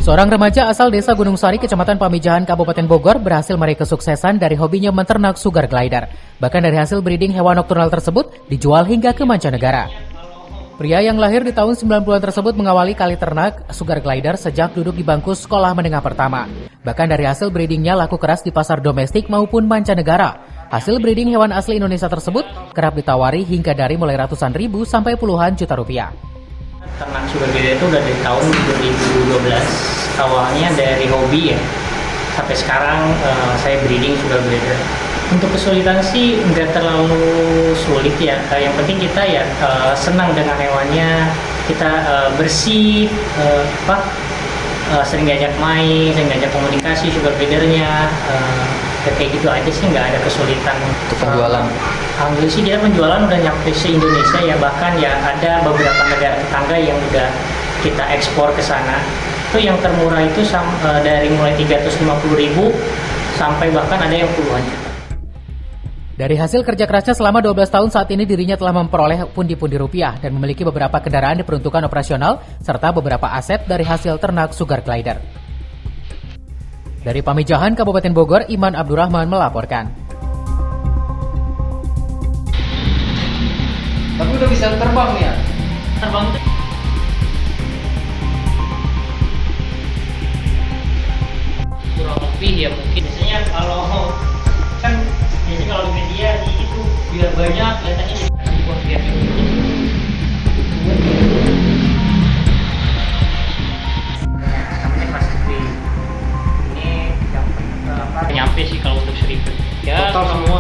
Seorang remaja asal desa Gunung Sari, Kecamatan Pamijahan, Kabupaten Bogor berhasil meraih kesuksesan dari hobinya menternak sugar glider. Bahkan dari hasil breeding hewan nokturnal tersebut dijual hingga ke mancanegara. Pria yang lahir di tahun 90-an tersebut mengawali kali ternak sugar glider sejak duduk di bangku sekolah menengah pertama. Bahkan dari hasil breedingnya laku keras di pasar domestik maupun mancanegara. Hasil breeding hewan asli Indonesia tersebut kerap ditawari hingga dari mulai ratusan ribu sampai puluhan juta rupiah. Ternak sugar glider itu udah dari tahun 2012. Awalnya dari hobi ya, sampai sekarang saya breeding sugar glider. Untuk kesulitan sih nggak terlalu sulit ya. Yang penting kita ya senang dengan hewannya, kita bersih, sering diajak main, sering diajak komunikasi sugar glidernya. Kayak gitu aja sih, nggak ada kesulitan. Untuk penjualan? Alhamdulillah sih kita penjualan udah nyampe se-Indonesia ya, bahkan ya ada beberapa negara tetangga yang udah kita ekspor ke sana. Itu yang termurah itu dari mulai 350.000 sampai bahkan ada yang puluhan juta. Dari hasil kerja kerasnya selama 12 tahun saat ini dirinya telah memperoleh pundi-pundi rupiah dan memiliki beberapa kendaraan diperuntukkan operasional serta beberapa aset dari hasil ternak sugar glider. Dari Pamijahan, Kabupaten Bogor, Iman Abdurrahman melaporkan. Tapi udah bisa terbang ya? Terbang tuh kurang lebih ya, mungkin biasanya kalau di media itu biar banyak kelihatannya buat biar namanya kelas gede. Ini yang nyampe sih kalau untuk 1.000 ya. Total semua